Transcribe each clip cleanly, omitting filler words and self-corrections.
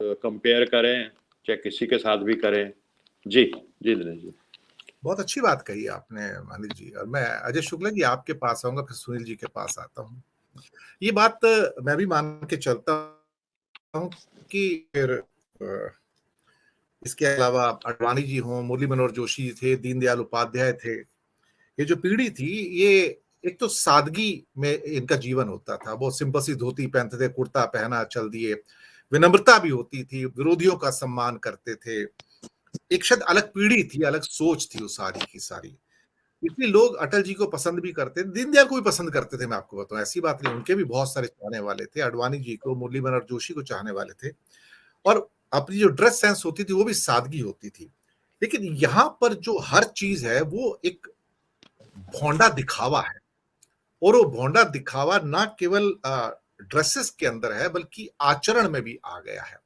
Compare करें, चाहे किसी के साथ भी करें। जी जी दिनेश जी। बहुत अच्छी बात कही आपने अनिल जी। और मैं अजय शुक्ला जी आपके पास आऊंगा, फिर सुनील जी के पास आता हूँ। ये बात मैं भी मान के चलता हूँ कि फिर इसके अलावा अडवाणी जी हों, मुरली मनोहर जोशी जी थे, दीनदयाल उपाध्याय थे, ये जो पीढ़ी थी, ये एक तो सादगी में इनका जीवन होता था। बहुत सिंपल सी धोती पहनते थे, कुर्ता पहना चल दिए। विनम्रता भी होती थी, विरोधियों का सम्मान करते थे। एक शायद अलग पीढ़ी थी, अलग सोच थी वो सारी की सारी। इसलिए लोग अटल जी को पसंद भी करते थे, दीनदयाल को भी पसंद करते थे। मैं आपको बताऊं, ऐसी बात नहीं, उनके भी बहुत सारे चाहने वाले थे। अडवाणी जी को, मुरली मनोहर जोशी को चाहने वाले थे। और अपनी जो ड्रेस सेंस होती थी वो भी सादगी होती थी। लेकिन यहां पर जो हर चीज है वो एक भोंडा दिखावा है। और वो भोंडा दिखावा ना केवल ड्रेसेस के अंदर है, बल्कि आचरण में भी आ गया है।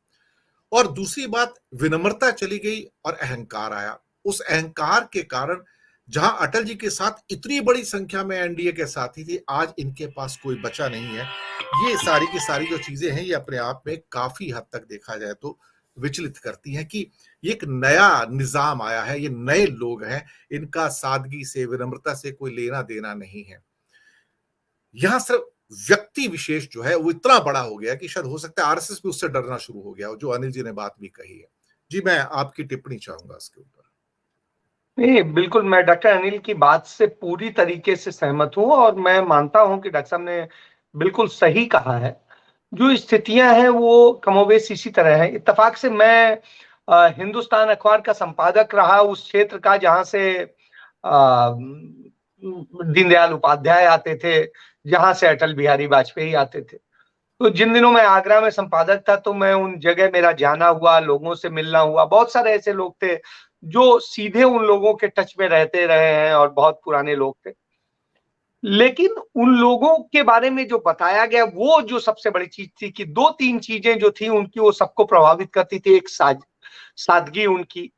और दूसरी बात, विनम्रता चली गई और अहंकार आया। उस अहंकार के कारण जहां अटल जी के साथ इतनी बड़ी संख्या में एनडीए के साथी थे, आज इनके पास कोई बचा नहीं है। ये सारी की सारी जो चीजें हैं, ये अपने आप में काफी हद तक देखा जाए तो विचलित करती हैं कि ये एक नया निजाम आया है, ये नए लोग हैं, इनका सादगी से, विनम्रता से कोई लेना देना नहीं है। यहां सिर्फ व्यक्ति विशेष जो है वो इतना बड़ा हो गया कि शायद हो सकता है आरएसएस भी उससे डरना शुरू हो गया, जो अनिल जी ने बात भी कही है। जी, मैं आपकी टिप्पणी चाहूंगा इसके ऊपर। नहीं, बिल्कुल मैं डॉक्टर अनिल की बात से पूरी तरीके से सहमत हूं और मैं मानता हूं कि डॉक्टर साहब ने बिल्कुल सही कहा है। जो स्थितियां हैं वो कमोबेश इसी तरह है। इत्तेफाक से मैं हिंदुस्तान अखबार का संपादक रहा उस क्षेत्र का जहां से दीनदयाल उपाध्याय आते थे, जहां से अटल बिहारी वाजपेयी आते थे। तो जिन दिनों मैं आगरा में संपादक था तो मैं उन जगह मेरा जाना हुआ, लोगों से मिलना हुआ। बहुत सारे ऐसे लोग थे जो सीधे उन लोगों के टच में रहते रहे हैं और बहुत पुराने लोग थे। लेकिन उन लोगों के बारे में जो बताया गया, वो जो सबसे बड़ी चीज थी कि दो तीन चीजें जो थी उनकी, वो सबको प्रभावित करती थी। एक सादगी उनकी,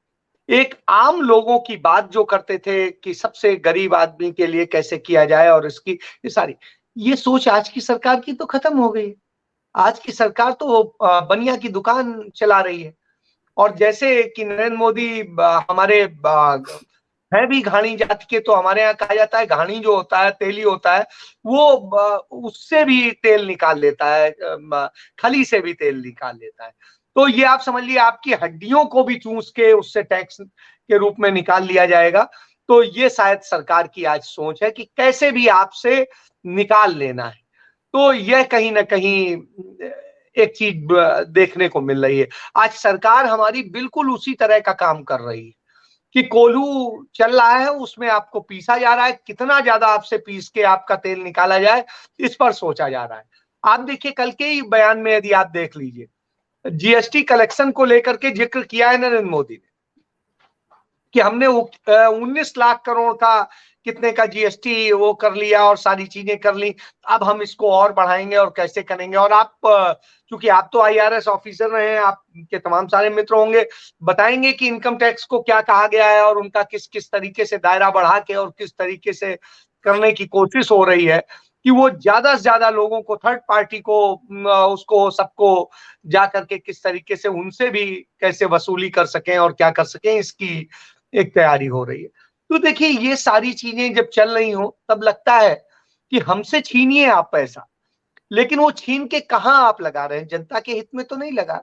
एक आम लोगों की बात जो करते थे कि सबसे गरीब आदमी के लिए कैसे किया जाए, और इसकी ये सारी, ये सोच आज की सरकार की तो खत्म हो गई है। आज की सरकार तो बनिया की दुकान चला रही है। और जैसे कि नरेंद्र मोदी हमारे है भी घाणी जाति के, तो हमारे यहाँ कहा जाता है घाणी जो होता है, तेली होता है, वो उससे भी तेल निकाल लेता है, खली से भी तेल निकाल लेता है। तो ये आप समझ लीजिए, आपकी हड्डियों को भी चूस के उससे टैक्स के रूप में निकाल लिया जाएगा। तो ये शायद सरकार की आज सोच है कि कैसे भी आपसे निकाल लेना है। तो यह कहीं ना कहीं एक चीज देखने को मिल रही है। आज सरकार हमारी बिल्कुल उसी तरह का काम कर रही है कि कोल्हू चल रहा है, उसमें आपको पीसा जा रहा है, कितना ज्यादा आपसे पीस के आपका तेल निकाला जाए, इस पर सोचा जा रहा है। आप देखिए, कल के ही बयान में यदि आप देख लीजिए, जीएसटी कलेक्शन को लेकर के जिक्र किया है नरेंद्र मोदी ने कि हमने 19 लाख करोड़ का कितने का जीएसटी वो कर लिया और सारी चीजें कर ली, अब हम इसको और बढ़ाएंगे और कैसे करेंगे। और आप चूंकि आप तो आईआरएस ऑफिसर रहे हैं, आपके तमाम सारे मित्र होंगे, बताएंगे कि इनकम टैक्स को क्या कहा गया है और उनका किस किस तरीके से दायरा बढ़ा के और किस तरीके से करने की कोशिश हो रही है कि वो ज्यादा से ज्यादा लोगों को, थर्ड पार्टी को, उसको सबको जा करके किस तरीके से उनसे भी कैसे वसूली कर सकें और क्या कर सकें, इसकी एक तैयारी हो रही है। तो देखिए, ये सारी चीजें जब चल रही हो तब लगता है कि हमसे छीनिए आप पैसा, लेकिन वो छीन के कहां आप लगा रहे हैं? जनता के हित में तो नहीं लगा,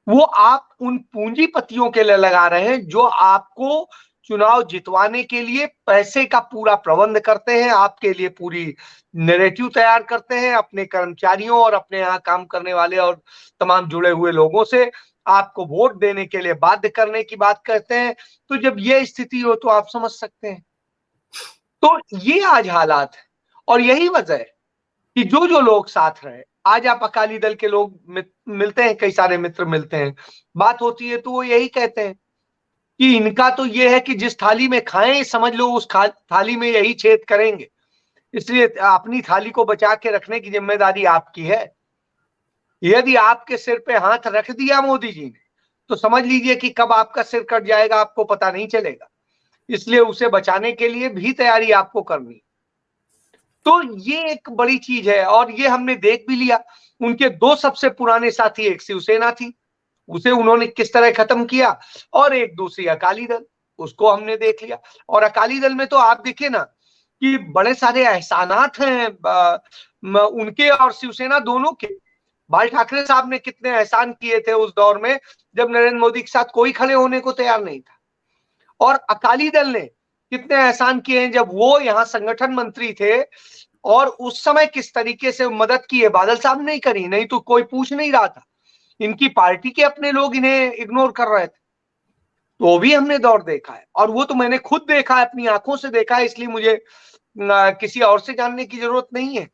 वो आप उन पूंजीपतियों के लिए लगा रहे हैं जो आपको चुनाव जितवाने के लिए पैसे का पूरा प्रबंध करते हैं, आपके लिए पूरी नैरेटिव तैयार करते हैं, अपने कर्मचारियों और अपने यहाँ काम करने वाले और तमाम जुड़े हुए लोगों से आपको वोट देने के लिए बाध्य करने की बात करते हैं। तो जब ये स्थिति हो तो आप समझ सकते हैं। तो ये आज हालात है और यही वजह है कि जो जो लोग साथ रहे, आज आप अकाली दल के लोग मिलते हैं, कई सारे मित्र मिलते हैं, बात होती है तो वो यही कहते हैं कि इनका तो ये है कि जिस थाली में खाएं, समझ लो उस थाली में यही छेद करेंगे, इसलिए अपनी थाली को बचा के रखने की जिम्मेदारी आपकी है। यदि आपके सिर पे हाथ रख दिया मोदी जी ने, तो समझ लीजिए कि कब आपका सिर कट जाएगा आपको पता नहीं चलेगा। इसलिए उसे बचाने के लिए भी तैयारी आपको करनी। तो ये एक बड़ी चीज है और ये हमने देख भी लिया उनके दो सबसे पुराने साथी, एक शिवसेना थी, उसे उन्होंने किस तरह खत्म किया, और एक दूसरी अकाली दल, उसको हमने देख लिया। और अकाली दल में तो आप देखिए ना कि बड़े सारे एहसानात हैं उनके और शिवसेना दोनों के। बाल ठाकरे साहब ने कितने एहसान किए थे उस दौर में जब नरेंद्र मोदी के साथ कोई खड़े होने को तैयार नहीं था, और अकाली दल ने कितने एहसान किए हैं जब वो यहाँ संगठन मंत्री थे, और उस समय किस तरीके से मदद की है बादल साहब ने करी, नहीं तो कोई पूछ नहीं रहा था। इनकी पार्टी के अपने लोग इन्हें इग्नोर कर रहे थे, तो भी हमने दौर देखा है, और वो तो मैंने खुद देखा है, अपनी आंखों से देखा है, इसलिए मुझे किसी और से जानने की जरूरत नहीं है।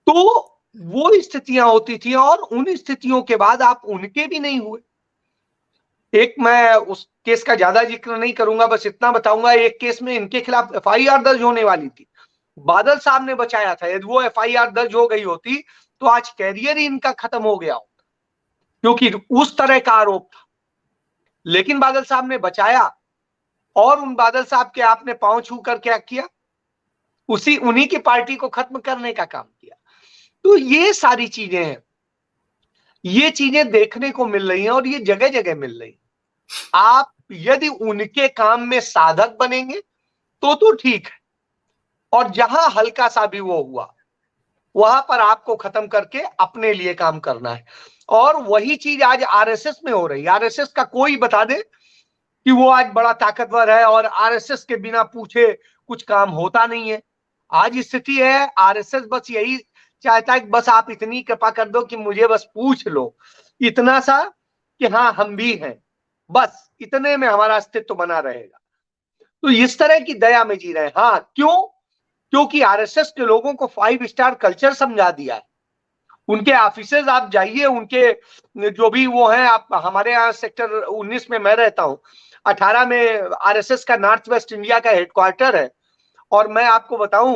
तो वो स्थितियां होती थी, और उन स्थितियों के बाद आप उनके भी नहीं हुए। एक, मैं उस केस का ज्यादा जिक्र नहीं करूंगा, बस इतना बताऊंगा, एक केस में इनके खिलाफ एफआईआर दर्ज होने वाली थी, बादल साहब ने बचाया था। यदि वो एफआईआर दर्ज हो गई होती तो आज कैरियर ही इनका खत्म हो गया होता, क्योंकि उस तरह का आरोप था। लेकिन बादल साहब ने बचाया, और उन बादल साहब के आपने पांव छू कर क्या किया, उन्हीं की पार्टी को खत्म करने का काम किया। तो ये सारी चीजें हैं, ये चीजें देखने को मिल रही हैं, और ये जगह जगह मिल रही हैं। आप यदि उनके काम में साधक बनेंगे तो ठीक है, और जहां हल्का सा भी वो हुआ वहां पर आपको खत्म करके अपने लिए काम करना है। और वही चीज आज आरएसएस में हो रही है। आरएसएस का कोई बता दे कि वो आज बड़ा ताकतवर है और आरएसएस के बिना पूछे कुछ काम होता नहीं है। आज स्थिति है, आरएसएस बस यही चाहता है कि बस आप इतनी कृपा कर दो कि मुझे बस पूछ लो इतना सा कि हाँ हम भी हैं, बस इतने में हमारा अस्तित्व बना रहेगा। तो इस तरह की दया में जी रहे हैं। हाँ, क्यों? क्योंकि आरएसएस के लोगों को 5 स्टार कल्चर समझा दिया है। उनके ऑफिसेज आप जाइए, उनके जो भी वो हैं, आप हमारे यहाँ सेक्टर 19 में मैं रहता हूँ, 18 में आरएसएस का नॉर्थ वेस्ट इंडिया का हेडक्वार्टर है। और मैं आपको बताऊं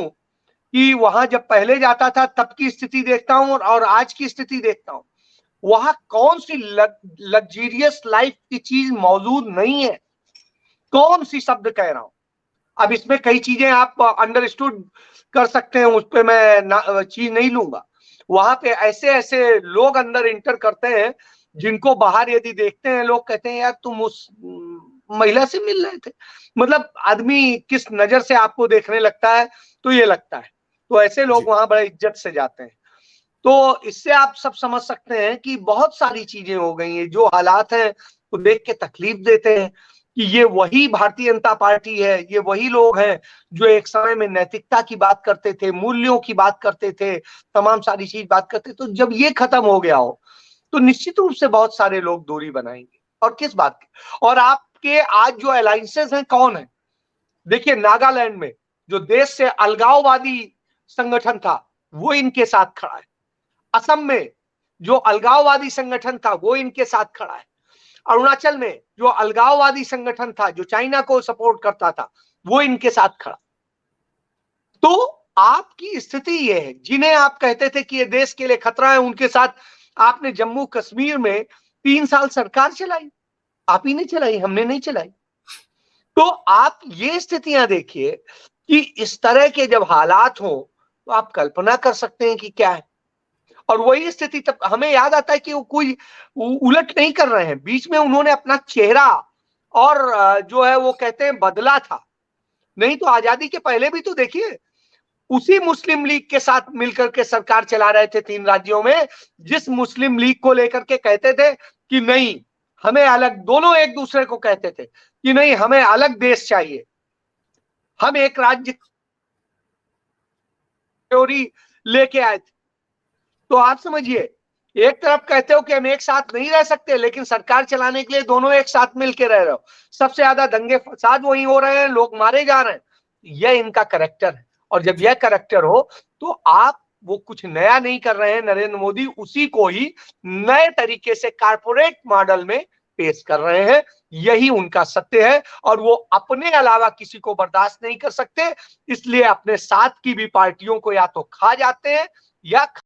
कि वहां जब पहले जाता था तब की स्थिति देखता हूं और आज की स्थिति देखता हूं, वहां कौन सी लग्जरियस लाइफ की चीज मौजूद नहीं है। कौन सी शब्द कह रहा हूं, अब इसमें कई चीजें आप अंडरस्टूड कर सकते हैं, उस पर मैं चीज नहीं लूंगा। वहां पे ऐसे ऐसे लोग अंदर इंटर करते हैं जिनको बाहर यदि देखते हैं लोग कहते हैं यार तुम उस महिला से मिल रहे थे। मतलब आदमी किस नजर से आपको देखने लगता है, तो ये लगता है। तो ऐसे लोग वहां बड़े इज्जत से जाते हैं। तो इससे आप सब समझ सकते हैं कि बहुत सारी चीजें हो गई हैं, जो हालात हैं वो देख के तकलीफ देते हैं कि ये वही भारतीय जनता पार्टी है, ये वही लोग हैं जो एक समय में नैतिकता की बात करते थे, मूल्यों की बात करते थे, तमाम सारी चीज बात करते। तो जब ये खत्म हो गया हो तो निश्चित रूप से बहुत सारे लोग दूरी बनाएंगे। और किस बात की? और आपके आज जो अलायंसेस हैं कौन है? देखिए, नागालैंड में जो देश से अलगाववादी संगठन था वो इनके साथ खड़ा है। असम में जो अलगाववादी संगठन था वो इनके साथ खड़ा है। अरुणाचल में जो अलगाववादी संगठन था जो चाइना को सपोर्ट करता था वो इनके साथ खड़ा। तो आपकी स्थिति ये है, जिन्हें आप कहते थे कि ये देश के लिए खतरा है, उनके साथ आपने जम्मू कश्मीर में 3 साल सरकार चलाई। आप ही ने चलाई, हमने नहीं चलाई। तो आप ये स्थितियां देखिए कि इस तरह के जब हालात हो तो आप कल्पना कर सकते हैं कि क्या है। और वही स्थिति तब हमें याद आता है कि वो कोई उलट नहीं कर रहे हैं। बीच में उन्होंने अपना चेहरा और जो है वो कहते हैं बदला था। नहीं तो आजादी के पहले भी तो देखिए उसी मुस्लिम लीग के साथ मिलकर के सरकार चला रहे थे 3 राज्यों में, जिस मुस्लिम लीग को लेकर के कहते थे कि नहीं हमें अलग, दोनों एक दूसरे को कहते थे कि नहीं हमें अलग देश चाहिए, हम एक राज्य थ्योरी लेके आए थे। तो आप समझिए, एक तरफ कहते हो कि हम एक साथ नहीं रह सकते, लेकिन सरकार चलाने के लिए दोनों एक साथ मिलके रह रहे हो। सबसे ज्यादा दंगे फसाद वहीं हो रहे हैं, लोग मारे जा रहे हैं। यह इनका करैक्टर है। और जब यह करैक्टर हो तो आप वो कुछ नया नहीं कर रहे हैं, नरेंद्र मोदी उसी को ही नए तरीके से कारपोरेट मॉडल में पेश कर रहे हैं। यही उनका सत्य है और वो अपने अलावा किसी को बर्दाश्त नहीं कर सकते, इसलिए अपने साथ की भी पार्टियों को या तो खा जाते हैं या